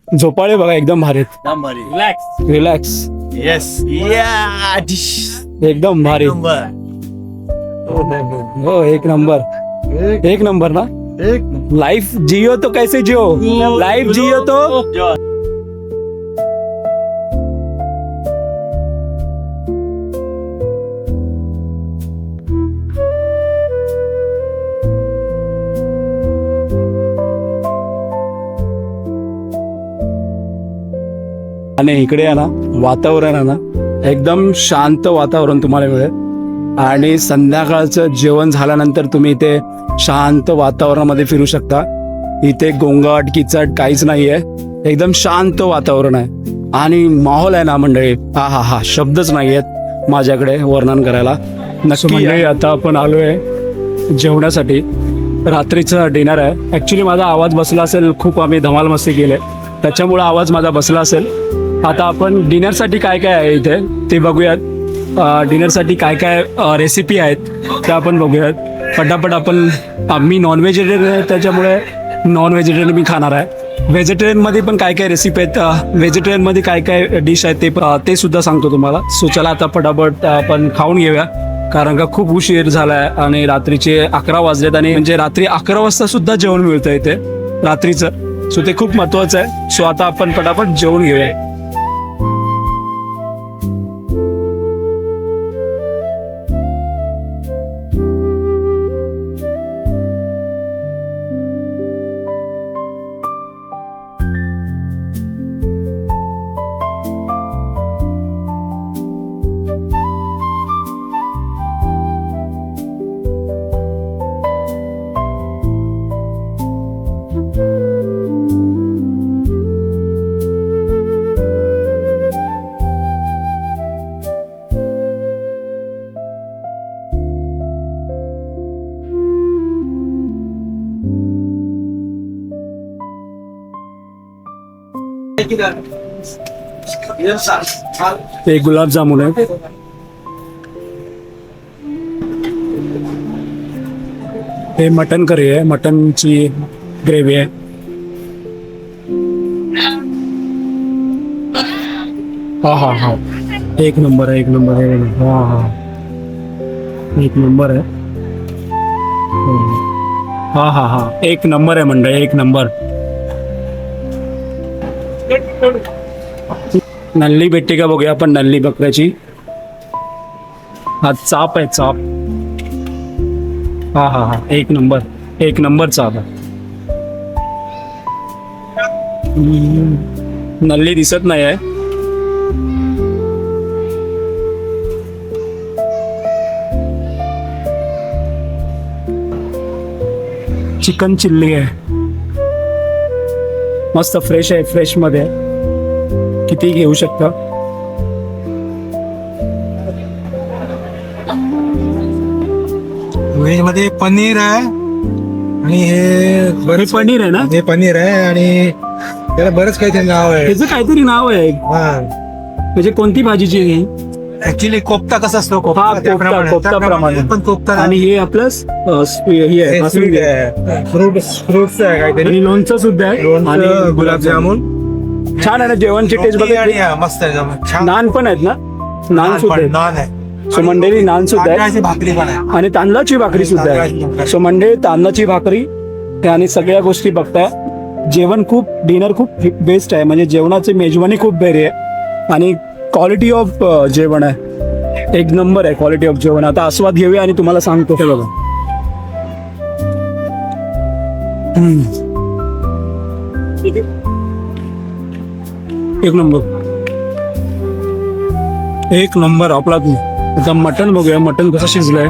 झोपाळे बघा एकदम भारी आहेत. एकदम भारी. रिलॅक्स. रिलॅक्स येस या एकदम भारी. नंबर. हो एक नंबर. एक नंबर ना. लाइफ जियो तो कैसे जियो. लाइफ जियो तो आणि इकडे आहे ना वातावरण आहे ना एकदम शांत वातावरण तुम्हाला मिळेल आणि संध्याकाळचं जेवण झाल्यानंतर तुम्ही इथे शांत वातावरणामध्ये फिरू शकता. इथे गोंगाट किचट काहीच नाहीये. एकदम शांत वातावरण आहे आणि माहोल आहे ना मंडळी. हा हा हा शब्दच नाही आहेत माझ्याकडे वर्णन करायला. नक्की मंडळी आता आपण आलोय जेवणासाठी. रात्रीचं डिनर आहे. ऍक्च्युली माझा आवाज बसला असेल. खूप आम्ही धमाल मस्ती केले त्याच्यामुळे आवाज माझा बसला असेल. आता आपण डिनरसाठी काय काय आहे इथे ते बघूयात. डिनरसाठी काय काय रेसिपी आहेत त्या आपण बघूयात पटापट. आपण मी नॉन व्हेजिटेरियन आहे त्याच्यामुळे नॉन व्हेजिटेरियन मी खाणार आहे. व्हेजिटेरियनमध्ये पण काय काय रेसिपी आहेत. व्हेजिटेरियनमध्ये काय काय डिश आहेत ते सुद्धा सांगतो तुम्हाला. सो चला आता पटापट आपण खाऊन घेऊया कारण का खूप उशीर झाला आहे आणि रात्रीचे 11 वाजलेत आणि म्हणजे रात्री 11 वाजता सुद्धा जेवण मिळतं इथे रात्रीचं. सो ते खूप महत्त्वाचं आहे. सो आता आपण पटापट जेवून घेऊया. एक गुलाबजामुन आहे. हे मटन करी आहे. मटनची ग्रेव्ही आहे. हा हा हा एक नंबर आहे. एक नंबर आहे. हा हा एक नंबर आहे. हा हा हा एक नंबर आहे मंडळी. एक नंबर. नल्ली भेटते का बघूया आपण. नल्ली बकऱ्याची. हा चाप आहे. चाप. हा हा हा एक नंबर. एक नंबर चाप आहे. नल्ली दिसत नाही आहे. चिकन चिल्ली आहे. मस्त फ्रेश आहे. फ्रेश मध्ये आहे. किती घेऊ शकता. व्हेज मध्ये पनीर आहे आणि हे बरेच पनीर आहे ना. हे पनीर आहे आणि त्याला बरंच काहीतरी नाव आहे. त्याचं काहीतरी नाव आहे. हा म्हणजे कोणती भाजीची ही. ऍक्च्युली कोफ्ता कसा असतो. हा कोफ्ता प्रमाणे. पण कोफ्ता आणि हे आपलं हे आहे स्वीट आहे. फ्रुट्स आहे काहीतरी. आणि लोणचं सुद्धा आहे. आणि गुलाबजामुन छान आहे ना. जेवणची टेस्ट आणि बघा. मस्त आहे एकदम छान. नान पण आहेत ना. नान सुद्धा आहेत. नान आहे. सो मंडळी नान सुद्धा आहे. तांदळाची भाकरी पण आहे. आणि तांदळाची भाकरी सुद्धा आहे. सो मंडळी तांदळाची भाकरी आणि सगळ्या गोष्टी बघताय. जेवण खूप डिनर खूप बेस्ट आहे. म्हणजे जेवणाची मेजवानी खूप भारी आहे आणि क्वालिटी ऑफ जेवण आहे. एक नंबर आहे क्वालिटी ऑफ जेवण. आता आस्वाद घेऊया आणि तुम्हाला सांगतो. हे बघा. एक नंबर. एक नंबर आपला. आता मटन बघूया. मटन कसं शिजलंय.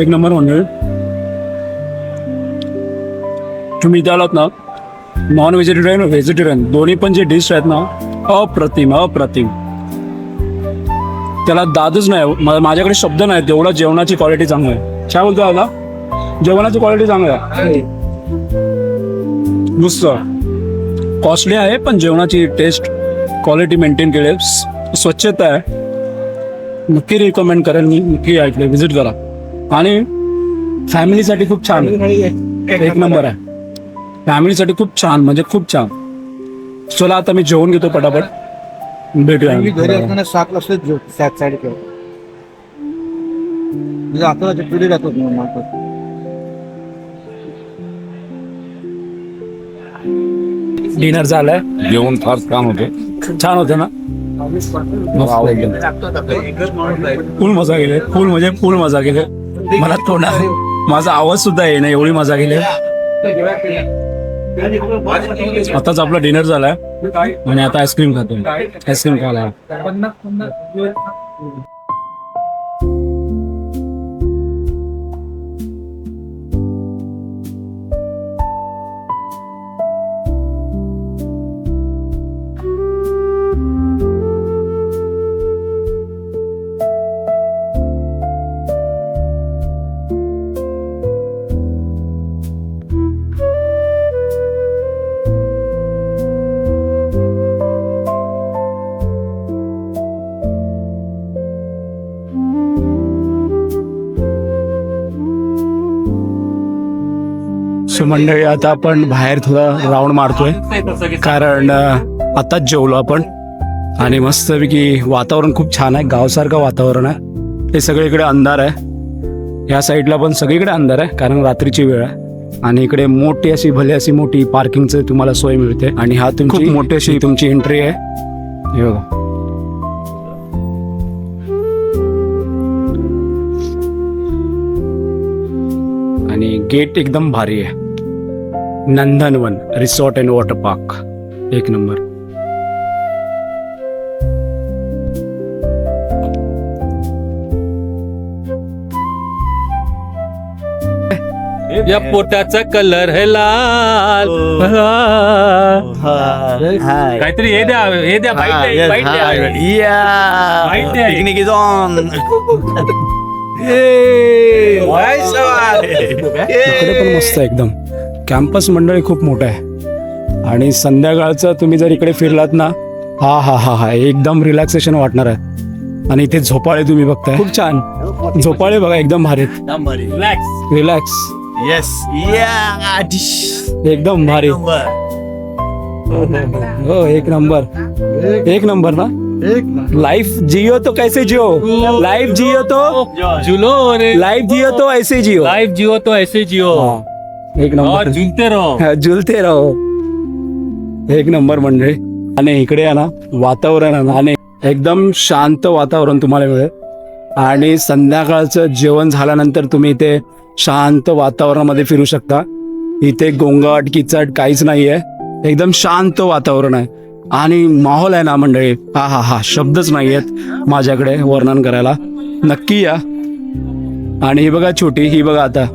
एक नंबर म्हणजे तुम्ही इथे आलात ना. नॉन व्हेजिटेरियन व्हेजिटेरियन दोन्ही पण जे डिश आहेत ना अप्रतिम अप्रतिम. त्याला दादच नाही. माझ्याकडे शब्द नाही. तेवढा जेवणाची क्वालिटी चांगली आहे. काय बोलतो आता. जेवणाची क्वालिटी चांगली आहे. नुसतं कॉस्टली आहे पण जेवणाची टेस्ट क्वालिटी मेंटेन केली आहे. स्वच्छता आहे. नक्की रिकमेंड करेन मी. नक्की ऐकले. व्हिजिट करा. आणि फॅमिलीसाठी खूप छान आहे. एक नंबर आहे. फॅमिलीसाठी खूप छान, म्हणजे खूप छान. चला आता मी जेवण घेतो पटापट. भेटूया. मी घरी असताना 7 वाजता सॅट साईड केलं म्हणजे आता पुढे जातो डिनर झालाय. जेवण फार छान होते. छान होतं ना. फुल मजा केली. फुल म्हणजे फुल मजा केली. मला थोडा माझा आवाज सुद्धा येईना एवढी मजा केली. आताच आपला डिनर झालाय आणि आता आईस्क्रीम खातोय. आईस्क्रीम खायला सो मंडळी आता आपण बाहेर थोडा राऊंड मारतोय कारण आताच जेवलो आपण आणि मस्तपैकी वातावरण खूप छान आहे. गावसारखं वातावरण आहे. हे सगळीकडे अंधार आहे. या साईडला पण सगळीकडे अंधार आहे कारण रात्रीची वेळ आहे. आणि इकडे मोठी अशी भली अशी मोठी पार्किंगची तुम्हाला सोय मिळते. आणि हा तुमची मोठी अशी तुमची एंट्री आहे. हे बघा. आणि गेट एकदम भारी आहे. नंदनवन रिसॉर्ट अँड वॉटर पार्क एक नंबर. या पोटाचा कलर है लाल. काहीतरी हे द्या बाईट द्या. Picnic is on. इकडे पण मस्त आहे एकदम. कॅम्पस मंडळी खूप मोठं आहे आणि संध्याकाळचं तुम्ही जर इकडे फिरलात ना हा हा हा हा एकदम रिलॅक्सेशन वाटणार आहे. आणि इथे झोपाळे तुम्ही बघताय खूप छान झोपाळे बघा एकदम भारी रिलॅक्स. येस या एकदम भारी. हो एक नंबर. एक नंबर ना. लाइफ जियो तो कैसे जियो. लाइफ जियो तो जुलो रे. लाइफ जियो तो ऐसे जियो. लाइफ जियो तो ऐसे जियो. एक और नंबर. झुलते रहो. झुलते रहो. एक नंबर मंडळी. आणि इकडे आहे ना वातावरण आहे ना आणि एकदम शांत वातावरण तुम्हाला मिळेल. आणि संध्याकाळचं जेवण झाल्यानंतर तुम्ही इथे शांत वातावरणामध्ये फिरू शकता. इथे गोंगाट किचट काहीच नाहीये. एकदम शांत वातावरण आहे आणि माहोल आहे ना मंडळी हा हा हा शब्दच नाही आहेत माझ्याकडे वर्णन करायला. नक्की या. आणि ही बघा छोटी ही बघा आता.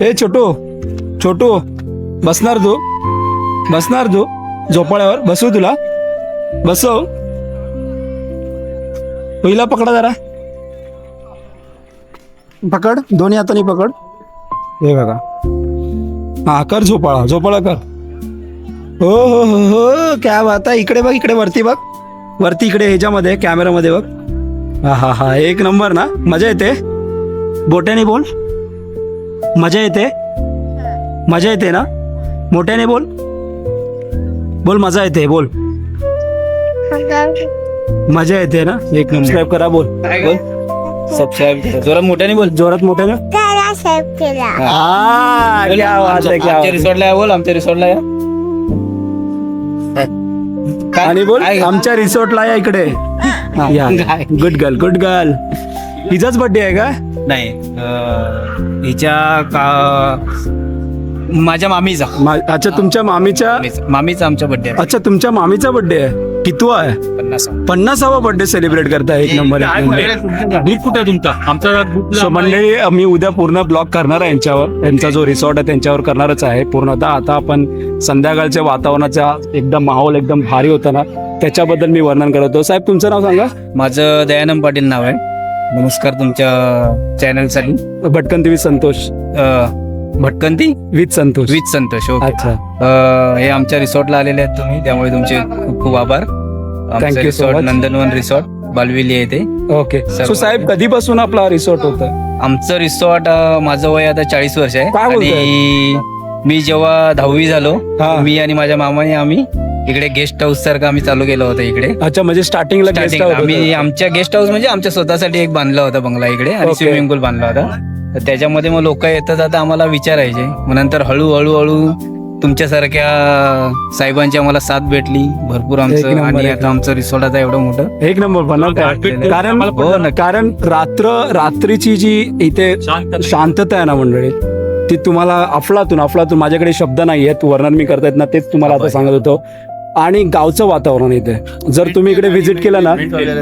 ए छोटू छोटू बसणार तू झोपाळ्यावर बसू तुला बसव. पहिला पकडा जरा. पकड दोन्ही हाताने पकड. हे बघा हा कर झोपाळा कर. हो हो हो हो क्या बात आहे. इकडे बघ इकडे वरती बघ वरती इकडे ह्याच्यामध्ये कॅमेरामध्ये बघ. हा हा हा एक नंबर ना. मजा येते. बोट्याने बोल. मजा येते ना. मोठ्याने बोल मजा येते बोल. मजा येते ना. एक नंबर. सबस्क्राईब करा बोल. सबस्क्राईब जोरात मोठ्याने बोल. जोरात मोठ्याने. क्या बात आहे क्या. आमच्या रिसॉर्टला या बोल. आमच्या रिसॉर्टला या. आणि बोल आमच्या रिसॉर्टला या इकडे. Good girl. हिचाच बर्थडे आहे का. नाही हिच्या माझ्या मामीचा. अच्छा तुमच्या मामीच्या आमच्या बर्थडे आहे. अच्छा तुमच्या मामीचा बर्थडे आहे. कितवा आहे. 50वा बर्थडे सेलिब्रेट करताय. एक नंबर. ग्रुप कुठे आहे तुमचा. आमचा ग्रुप. सो मंडळी मी उद्या पूर्ण ब्लॉग करणार आहे यांच्यावर. यांचा जो रिसॉर्ट आहे त्यांच्यावर करणारच आहे पूर्णतः. आता आपण संध्याकाळच्या वातावरणाचा एकदम माहोल एकदम भारी होता ना त्याच्याबद्दल मी वर्णन करतो. साहेब तुमचं नाव सांगा. माझं दयानंद पाटील नाव आहे. नमस्कार तुमच्या चॅनलसाठी. भटकंती विथ संतोष. भटकंती विथ संतोष. ओके. अच्छा हे आमच्या रिसॉर्टला आलेले आहेत तुम्ही त्यामुळे तुमचे खूप खूप आभार. Thank आमचं you so resort much. Nandanvan resort Balvili येथे. ओके. सो साहेब कधीपासून आपला रिसॉर्ट होता. आमचं रिसॉर्ट माझं वय आता 40 वर्ष आहे काय बोलताय? आणि मी जेव्हा 10वी झालो हा. मी आणि माझ्या मामाने आम्ही इकडे गेस्ट हाऊस सारखं आम्ही चालू केलं होतं इकडे. अच्छा, म्हणजे स्टार्टिंगला guest स्टार्टिंग house आम्ही होतं. आमच्या गेस्ट हाऊस म्हणजे आमच्या स्वतःसाठी एक बांधला होता बंगला इकडे आणि Okay. स्विमिंग पूल बांधला होता. तर त्याच्यामध्ये मग लोक येतात आता आम्हाला विचारायचे. मग नंतर हळूहळू तुमच्यासारख्या साहेबांची आम्हाला साथ भेटली भरपूर एक आमचं नंबर, आणि एक आता आमचं रिसॉर्ट आता एवढं मोठं. एक नंबर बनवत कारण हो नक्की. कारण रात्रीची जी इथे शांत शांतता आहे ना मंडळी, ती तुम्हाला अफलातून माझ्याकडे शब्द नाही आहेत वर्णन मी करता येत ना, तेच तुम्हाला आता सांगत होतो. आणि गावचं वातावरण इथे जर तुम्ही इकडे व्हिजिट केलं ना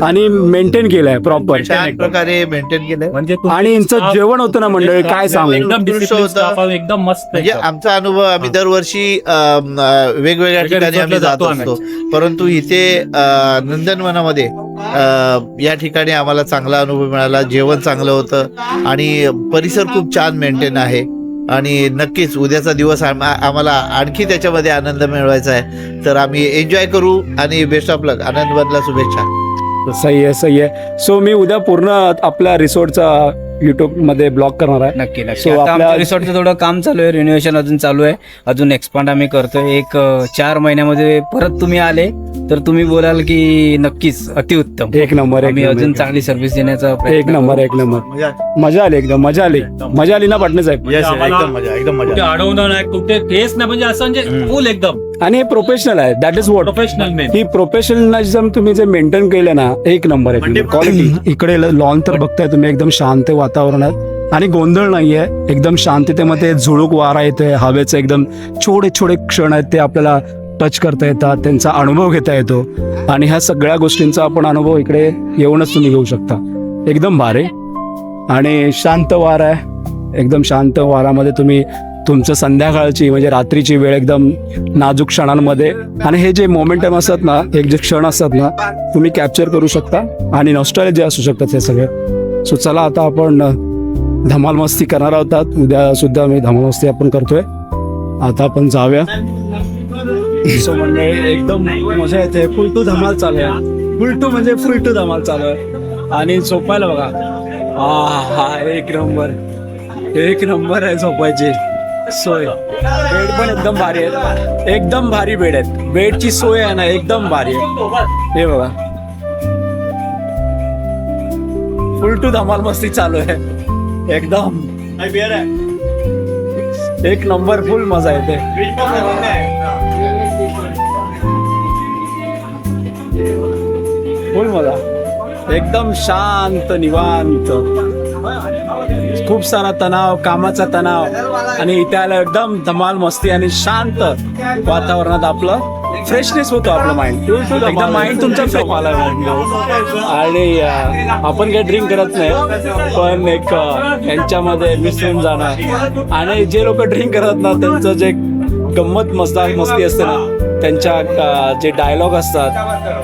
आणि मेंटेन केलंय प्रॉपर छान प्रकारे मेंटेन केलंय. म्हणजे आणि यांचं जेवण होतं ना मंडळी, काय सांगू. एकदम उत्कृष्ट होतं. एकदम मस्त म्हणजे एकदम. आमचा अनुभव आम्ही दरवर्षी वेगवेगळ्या ठिकाणी आम्ही जात जातो आम्ही. असतो, परंतु इथे नंदनवनामध्ये या ठिकाणी आम्हाला चांगला अनुभव मिळाला. जेवण चांगलं होतं आणि परिसर खूप छान मेंटेन आहे. आणि नक्कीच उद्याचा दिवस आम्हाला आणखी त्याच्यामध्ये आनंद मिळवायचा आहे, तर आम्ही एन्जॉय करू आणि बेस्ट ऑफ लक. आनंदवनला शुभेच्छा. सही आहे. सो मी उद्या पूर्ण आपल्या रिसॉर्टचा युट्यूब मध्ये ब्लॉग करणार आहे. नक्की नक्की. So, आता आपल्या- आमच्या रिसॉर्टचं थोडं काम चालू आहे, रिनोव्हेशन अजून चालू आहे, अजून एक्सपांड आम्ही करतोय. एक 4 महिन्यामध्ये परत तुम्ही आले तर तुम्ही बोलाल की नक्कीच अतिउत्तम. एक नंबर आम्ही अजून चांगली सर्व्हिस देण्याचा एक प्रयत्न नंबर करू. एक नंबर मजा आली एकदम मजा आली ना पाटणे साहेब. कुठे अडवणं नाही, कुठे केस नाही, म्हणजे असं म्हणजे फुल एकदम आणि हे प्रोफेशनल आहे, that is what. Professional main. He professionalism तुम्ही जे मेंटेन केलं ना, एक नंबर आहे क्वालिटी. इकडे लॉन तर बघताय तुम्ही, एकदम शांत वातावरण आहे आणि गोंधळ नाहीये. एकदम शांततेमध्ये झुळूक वारा येतोय, हवेचे एकदम छोटे क्षण आहेत ते आपल्याला टच करता येतात, त्यांचा अनुभव घेता येतो. आणि ह्या सगळ्या गोष्टींचा आपण अनुभव इकडे येऊनच तुम्ही घेऊ शकता. एकदम भारी आणि शांत वारा आहे. एकदम शांत वारामध्ये तुम्ही तुमचं संध्याकाळची म्हणजे रात्रीची वेळ एकदम नाजूक क्षणांमध्ये आणि हे जे मोमेंटम असतात ना, एक जे क्षण असतात ना, तुम्ही कॅप्चर करू शकता आणि नॉस्टॅल्जिया असू शकतात हे सगळे. सो चला आता आपण धमाल मस्ती करणार आहोत. उद्या सुद्धा मी धमाल मस्ती आपण करतोय. आता आपण जाऊया. सो म्हणजे एकदम मजा येते. फुल टू धमाल चालू आहे. फुल टू धमाल चालू आहे. आणि झोपायला बघा, हा एक नंबर आहे झोपायची सोय. बेड पण एकदम भारी आहेत, एकदम भारी बेड आहेत. बेडची सोय आहे ना एकदम भारी आहे. हे बघा, फुल टू धमाल मस्ती चालू आहे. एकदम एक नंबर फुल मजा येते. फुल मजा, एकदम शांत निवांत. खूप सारा तणाव, कामाचा तणाव आणि इथे आलं एकदम धमाल मस्ती आणि शांत वातावरणात आपलं फ्रेशनेस होतो. आपलं माइंड एकदम माइंड तुमचा फ्रेश आला. आणि आपण काही ड्रिंक करत नाही, पण एक यांच्यामध्ये मिसळून जाणं. आणि जे लोक ड्रिंक करत ना, त्यांचं जे गंमत मस्ती असते ना, त्यांच्या जे डायलॉग असतात,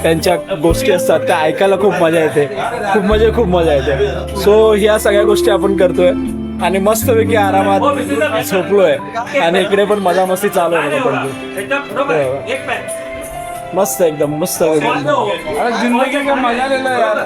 त्यांच्या गोष्टी असतात, त्या ऐकायला खूप मजा येते. खूप मजा येते. सो ह्या सगळ्या गोष्टी आपण करतोय आणि मस्तपैकी आरामात झोपलोय आणि इकडे पण मजा मस्ती चालू आहे. मस्त एकदम मस्त. जिंदगी का मजा लेला यार.